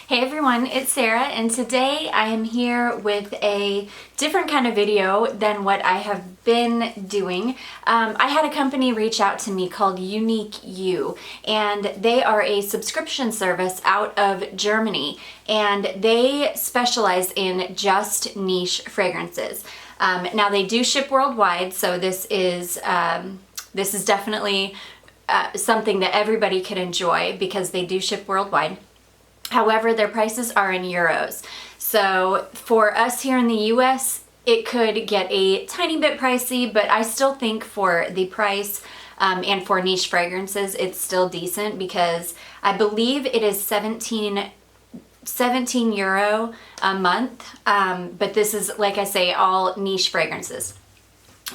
Hey everyone, it's Sarah, and today I am here with a different kind of video than what I have been doing. I had a company reach out to me called Yuniqu, and they are a subscription service out of Germany, and they specialize in just niche fragrances. Now they do ship worldwide, so this is definitely something that everybody can enjoy because they do ship worldwide. However, their prices are in euros. So for us here in the US, it could get a tiny bit pricey, but I still think for the price and for niche fragrances, it's still decent because I believe it is 17 euro a month. But this is, like I say, all niche fragrances.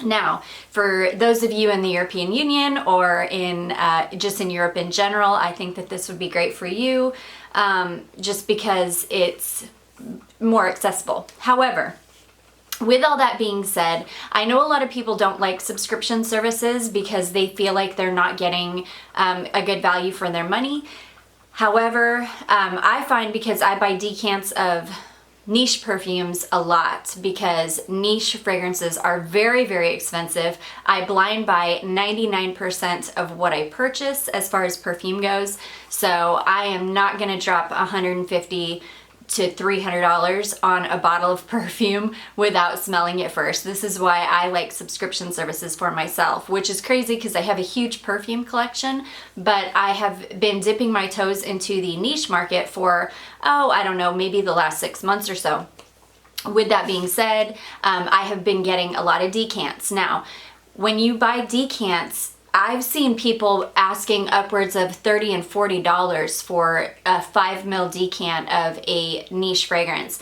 Now, for those of you in the European Union or in just in Europe in general, I think that this would be great for you just because it's more accessible. However, with all that being said, I know a lot of people don't like subscription services because they feel like they're not getting a good value for their money. However, I find because I buy decants of niche perfumes a lot because niche fragrances are very, very expensive. I blind buy 99% of what I purchase as far as perfume goes. So I am not going to drop $150 to $300 on a bottle of perfume without smelling it first. This is why I like subscription services for myself, which is crazy because I have a huge perfume collection, but I have been dipping my toes into the niche market for, I don't know, maybe the last 6 months or so. With that being said, I have been getting a lot of decants. Now, when you buy decants, I've seen people asking upwards of $30 and $40 for a 5 ml decant of a niche fragrance.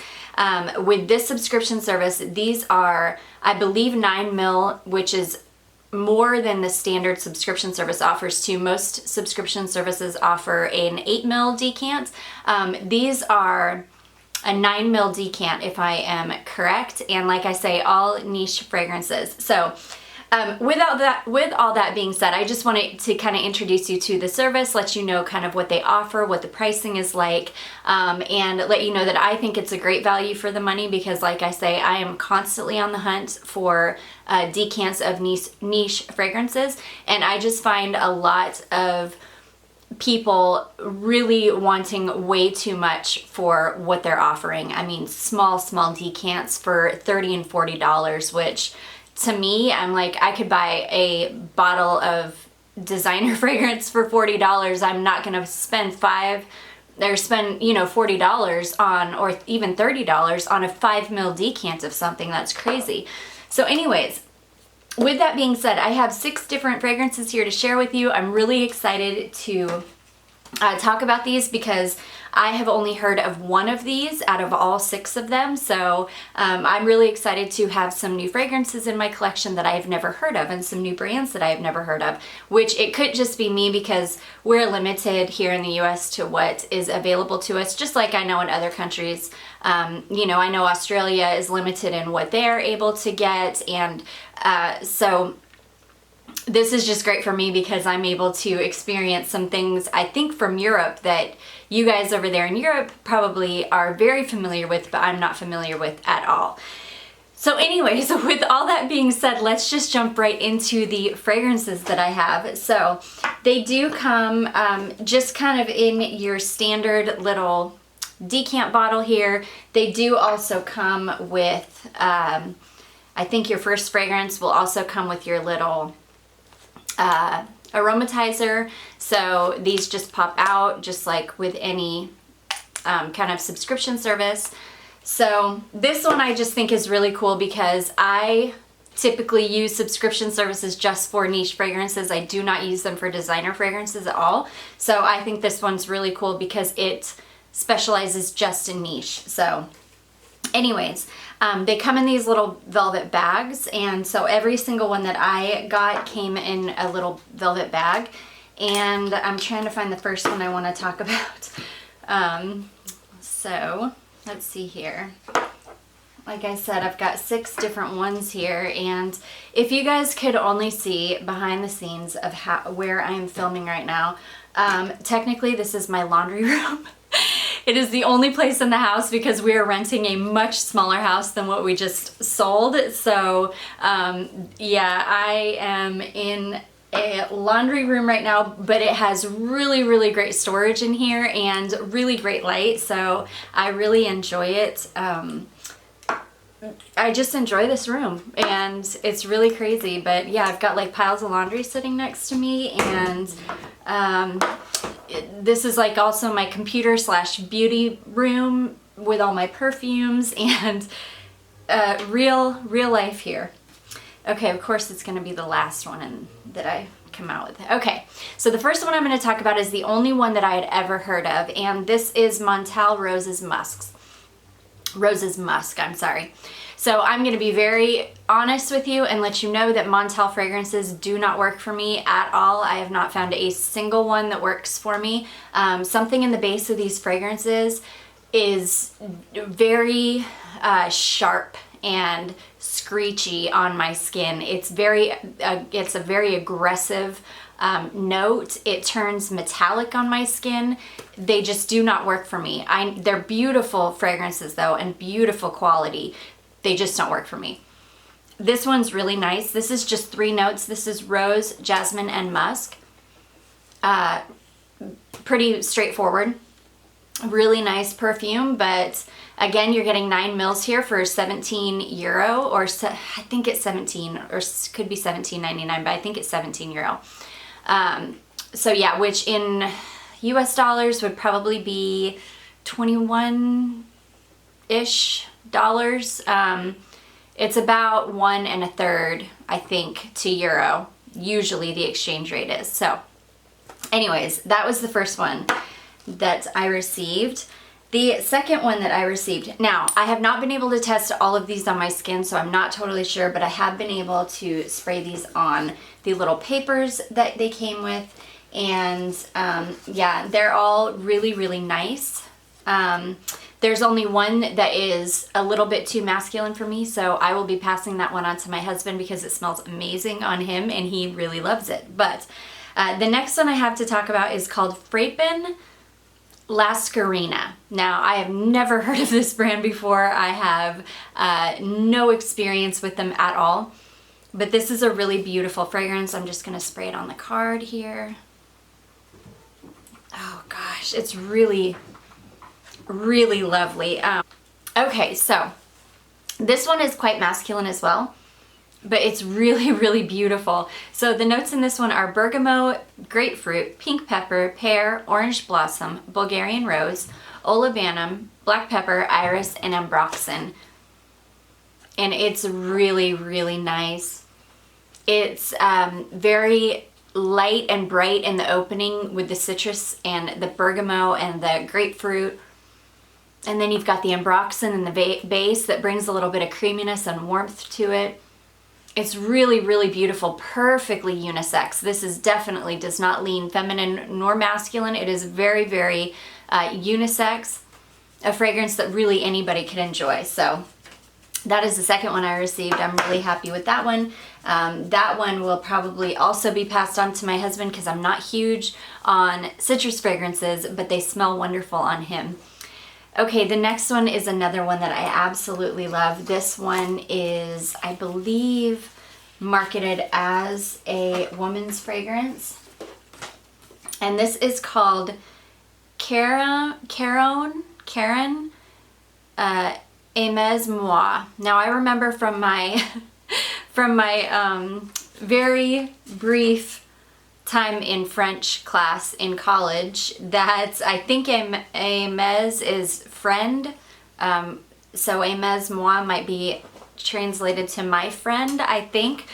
With this subscription service, these are, I believe, 9 ml, which is more than the standard subscription service offers too. Most subscription services offer an 8 ml decant. These are a 9 ml decant, if I am correct. And like I say, all niche fragrances. So with all that being said, I just wanted to kind of introduce you to the service, let you know kind of what they offer, what the pricing is like, and let you know that I think it's a great value for the money because, like I say, I am constantly on the hunt for decants of niche fragrances, and I just find a lot of people really wanting way too much for what they're offering. I mean, small decants for $30 and $40, which to me, I'm like, I could buy a bottle of designer fragrance for $40. I'm not gonna spend $40 on, or even $30 on a 5 ml decant of something. That's crazy. So anyways, with that being said, I have 6 different fragrances here to share with you. I'm really excited to talk about these because I have only heard of one of these out of all 6 of them. So I'm really excited to have some new fragrances in my collection that I've never heard of and some new brands that I've never heard of, which it could just be me because we're limited here in the US to what is available to us, just like I know in other countries. I know Australia is limited in what they're able to get, and so this is just great for me because I'm able to experience some things, I think, from Europe that you guys over there in Europe probably are very familiar with, but I'm not familiar with at all. So anyways, with all that being said, let's just jump right into the fragrances that I have. So they do come just kind of in your standard little decant bottle here. They do also come with, I think your first fragrance will also come with your little aromatizer, so these just pop out just like with any kind of subscription service. So this one I just think is really cool because I typically use subscription services just for niche fragrances. I do not use them for designer fragrances at all. So I think this one's really cool because it specializes just in niche. So anyways, they come in these little velvet bags, and so every single one that I got came in a little velvet bag, and I'm trying to find the first one I want to talk about. So let's see here. Like I said, I've got 6 different ones here, and if you guys could only see behind the scenes of where I am filming right now, technically this is my laundry room. It is the only place in the house because we are renting a much smaller house than what we just sold. So yeah, I am in a laundry room right now, but it has really, really great storage in here and really great light, so I really enjoy it. I just enjoy this room, and it's really crazy. But yeah, I've got like piles of laundry sitting next to me, and this is like also my computer / beauty room with all my perfumes and real life here. Okay, of course it's gonna be the last one that I come out with. Okay, so the first one I'm gonna talk about is the only one that I had ever heard of, and this is Montale Roses Musk, I'm sorry. So I'm gonna be very honest with you and let you know that Montale fragrances do not work for me at all. I have not found a single one that works for me. Something in the base of these fragrances is very sharp and screechy on my skin. It's a very aggressive note. It turns metallic on my skin. They just do not work for me. They're beautiful fragrances though, and beautiful quality. They just don't work for me. This one's really nice. This is just 3 notes. This is rose, jasmine, and musk. Pretty straightforward. Really nice perfume, but again, you're getting 9 mils here for €17, or I think it's 17, or could be $17.99, but I think it's €17. So yeah, which in US dollars would probably be 21-ish dollars. It's about 1 1/3, I think, to euro. Usually the exchange rate is. So anyways, that was the first one that I received. The second one that I received, now I have not been able to test all of these on my skin, so I'm not totally sure, but I have been able to spray these on the little papers that they came with, and yeah, they're all really, really nice. There's only one that is a little bit too masculine for me, so I will be passing that one on to my husband because it smells amazing on him and he really loves it. But the next one I have to talk about is called Frapin Laskarina. Now, I have never heard of this brand before. I have no experience with them at all, but this is a really beautiful fragrance. I'm just gonna spray it on the card here. Oh gosh, it's really, really lovely. Okay, so this one is quite masculine as well, but it's really, really beautiful. So the notes in this one are bergamot, grapefruit, pink pepper, pear, orange blossom, Bulgarian rose, olibanum, black pepper, iris, and ambroxan. And it's really, really nice. It's very light and bright in the opening with the citrus and the bergamot and the grapefruit. And then you've got the ambroxan in the base that brings a little bit of creaminess and warmth to it. It's really, really beautiful, perfectly unisex. This is definitely does not lean feminine nor masculine. It is very, very unisex, a fragrance that really anybody could enjoy. So that is the second one I received. I'm really happy with that one. That one will probably also be passed on to my husband because I'm not huge on citrus fragrances, but they smell wonderful on him. Okay, the next one is another one that I absolutely love. This one is, I believe, marketed as a woman's fragrance. And this is called Caron Aimez-Moi. Now I remember from my very brief time in French class in college that I think Aimez is friend, so Aimez-Moi might be translated to my friend, I think.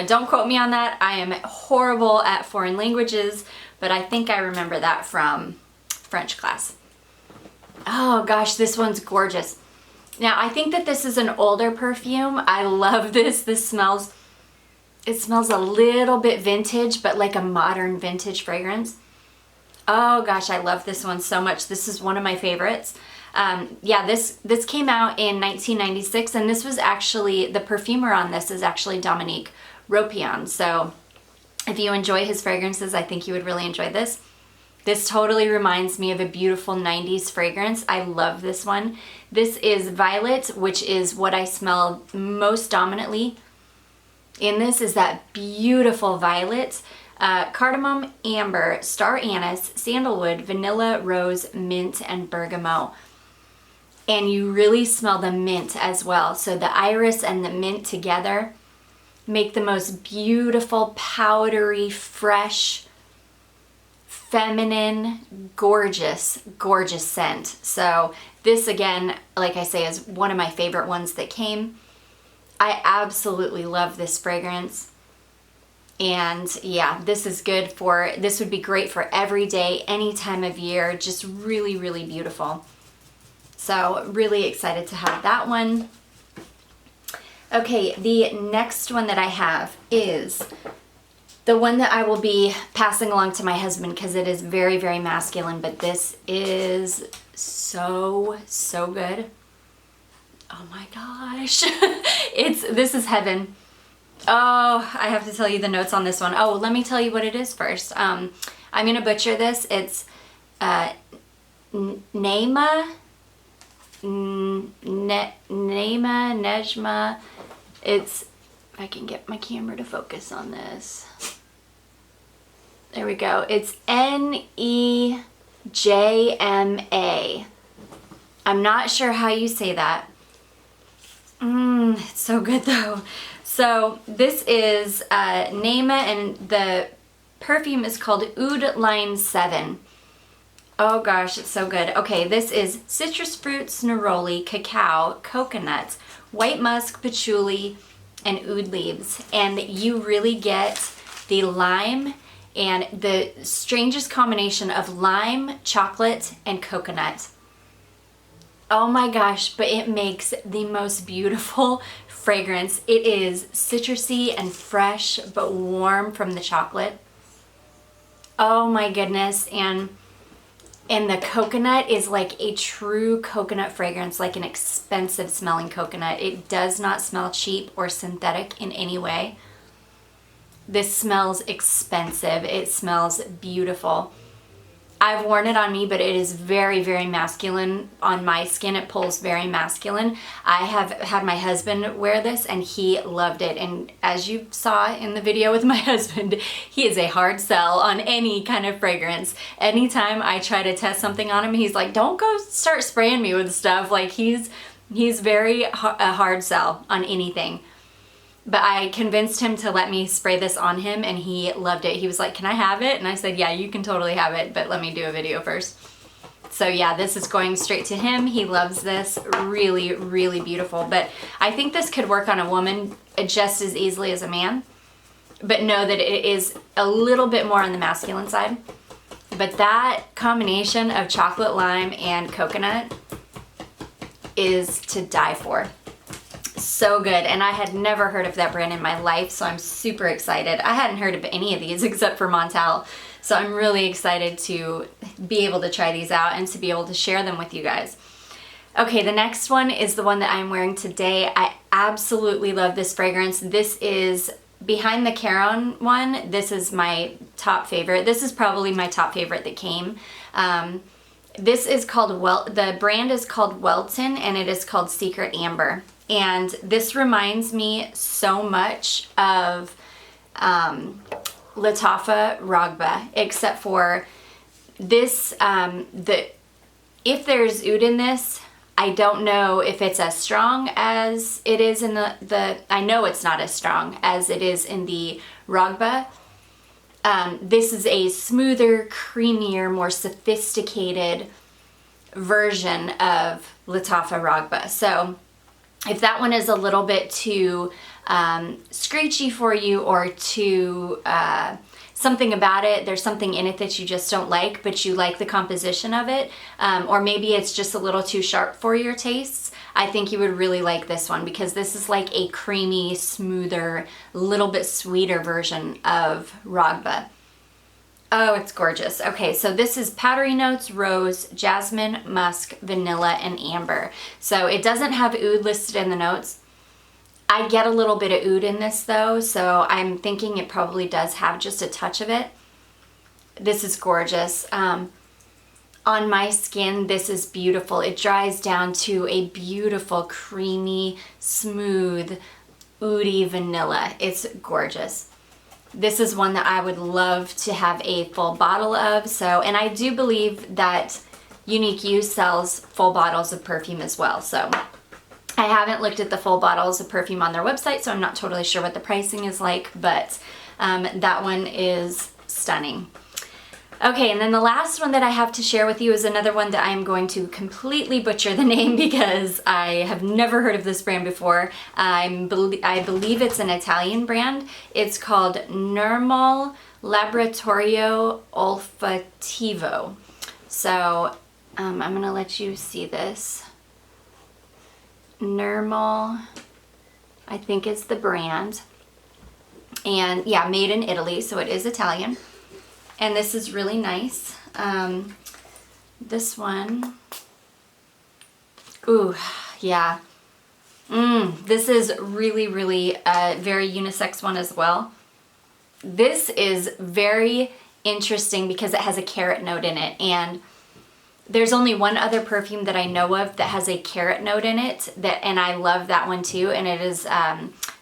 Don't quote me on that. I am horrible at foreign languages, but I think I remember that from French class. Oh gosh, this one's gorgeous. Now I think that this is an older perfume. I love this. This smells, it smells a little bit vintage, but like a modern vintage fragrance. Oh gosh, I love this one so much. This is one of my favorites. Yeah, this came out in 1996, and this was actually, the perfumer on this is actually Dominique Ropion. So if you enjoy his fragrances, I think you would really enjoy this. This totally reminds me of a beautiful 90s fragrance. I love this one. This is Violet, which is what I smell most dominantly in this, is that beautiful violet. Cardamom, amber, star anise, sandalwood, vanilla, rose, mint, and bergamot. And you really smell the mint as well. So the iris and the mint together make the most beautiful, powdery, fresh, feminine, gorgeous, gorgeous scent. So this, again, like I say, is one of my favorite ones that came. I absolutely love this fragrance. And yeah, this would be great for every day, any time of year. Just really, really beautiful. So really excited to have that one. Okay, the next one that I have is the one that I will be passing along to my husband because it is very, very masculine, but this is so, so good. Oh my gosh. This is heaven. Oh, I have to tell you the notes on this one. Oh, let me tell you what it is first. I'm going to butcher this. It's Nejma, Nejma. It's, if I can get my camera to focus on this. There we go. It's Nejma. I'm not sure how you say that. It's so good though. So this is Naima, and the perfume is called Oud Line 7. Oh gosh, it's so good. Okay, this is citrus fruits, neroli, cacao, coconut, white musk, patchouli, and oud leaves. And you really get the lime and the strangest combination of lime, chocolate, and coconut. Oh my gosh, but it makes the most beautiful fragrance. It is citrusy and fresh, but warm from the chocolate. Oh my goodness, and the coconut is like a true coconut fragrance, like an expensive smelling coconut. It does not smell cheap or synthetic in any way. This smells expensive. It smells beautiful. I've worn it on me, but it is very, very masculine on my skin. It pulls very masculine. I have had my husband wear this and he loved it. And as you saw in the video with my husband, he is a hard sell on any kind of fragrance. Anytime I try to test something on him, he's like, don't go start spraying me with stuff. Like he's very a hard sell on anything. But I convinced him to let me spray this on him and he loved it. He was like, can I have it? And I said, yeah, you can totally have it, but let me do a video first. So yeah, this is going straight to him. He loves this. Really, really beautiful. But I think this could work on a woman just as easily as a man. But know that it is a little bit more on the masculine side. But that combination of chocolate, lime, and coconut is to die for. So good. And I had never heard of that brand in my life, so I'm super excited. I hadn't heard of any of these except for Montale, so I'm really excited to be able to try these out and to be able to share them with you guys. Okay, the next one is the one that I'm wearing today. I absolutely love this fragrance. This is behind the Caron one. This is my top favorite. This is probably my top favorite that came. This is called, the brand is called Welton, and it is called Secret Amber. And this reminds me so much of Lattafa Ragba, except for this, if there's oud in this, I don't know if it's as strong as it is in I know it's not as strong as it is in the Ragba. This is a smoother, creamier, more sophisticated version of Lattafa Ragba. So if that one is a little bit too screechy for you, or too something about it, there's something in it that you just don't like, but you like the composition of it, or maybe it's just a little too sharp for your tastes, I think you would really like this one, because this is like a creamy, smoother, little bit sweeter version of Ragba. Oh, it's gorgeous. Okay, so this is powdery notes, rose, jasmine, musk, vanilla, and amber. So it doesn't have oud listed in the notes. I get a little bit of oud in this though, so I'm thinking it probably does have just a touch of it. This is gorgeous. On my skin, this is beautiful. It dries down to a beautiful, creamy, smooth, oudy vanilla. It's gorgeous. This is one that I would love to have a full bottle of. So, and I do believe that Yuniqu sells full bottles of perfume as well. So I haven't looked at the full bottles of perfume on their website, so I'm not totally sure what the pricing is like, but that one is stunning. Okay, and then the last one that I have to share with you is another one that I'm going to completely butcher the name because I have never heard of this brand before. I believe it's an Italian brand. It's called Nirmal Laboratorio Olfativo. So I'm gonna let you see this. Nermal, I think is the brand. And yeah, made in Italy, so it is Italian. And this is really nice. This one, ooh, yeah. This is really a very unisex one as well. This is very interesting because it has a carrot note in it, and there's only one other perfume that I know of that has a carrot note in it, and I love that one too, and it is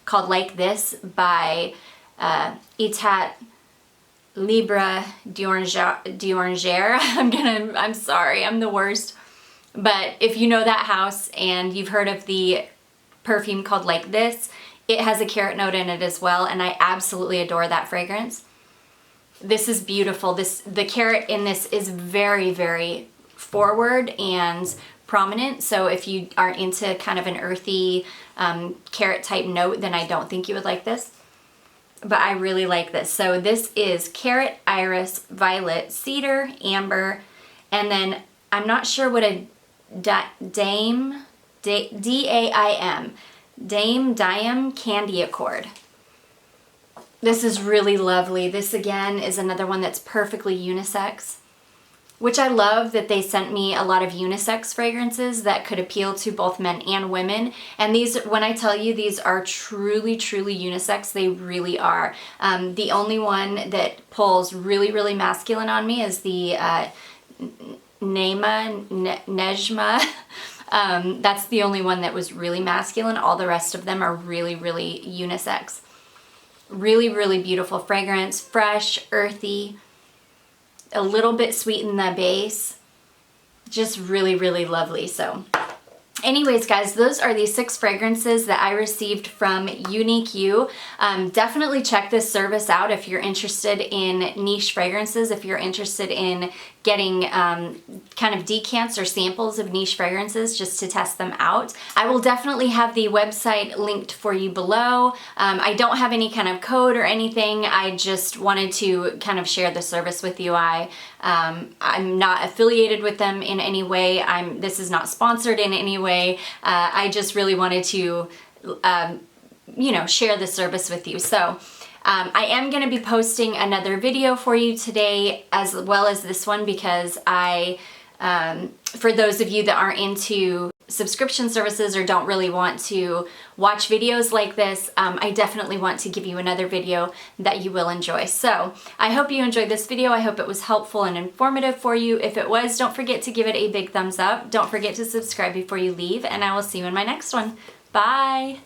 called Like This by Etat Libre d'Oranger. I'm sorry, I'm the worst. But if you know that house and you've heard of the perfume called Like This, it has a carrot note in it as well, and I absolutely adore that fragrance. This is beautiful. The carrot in this is very forward and prominent, so if you are into kind of an earthy carrot type note, then I don't think you would like this. But I really like this. So this is carrot, iris, violet, cedar, amber, and then I'm not sure what a D-A-I-M, Dame Candy Accord. This is really lovely. This again is another one that's perfectly unisex, which I love that they sent me a lot of unisex fragrances that could appeal to both men and women. And these, when I tell you these are truly unisex, they really are. The only one that pulls really masculine on me is the Nejma. That's the only one that was really masculine. All the rest of them are really unisex. Really beautiful fragrance, fresh, earthy, a little bit sweet in the base, just really lovely. So anyways, guys, those are the 6 fragrances that I received from Yuniqu. Definitely check this service out if you're interested in niche fragrances, if you're interested in getting kind of decants or samples of niche fragrances just to test them out. I will definitely have the website linked for you below. I don't have any kind of code or anything. I just wanted to kind of share the service with you. I'm not affiliated with them in any way. This is not sponsored in any way. I just really wanted to, share the service with you. So I am going to be posting another video for you today as well as this one because for those of you that aren't into subscription services or don't really want to watch videos like this, I definitely want to give you another video that you will enjoy. So I hope you enjoyed this video. I hope it was helpful and informative for you. If it was, don't forget to give it a big thumbs up. Don't forget to subscribe before you leave, and I will see you in my next one. Bye!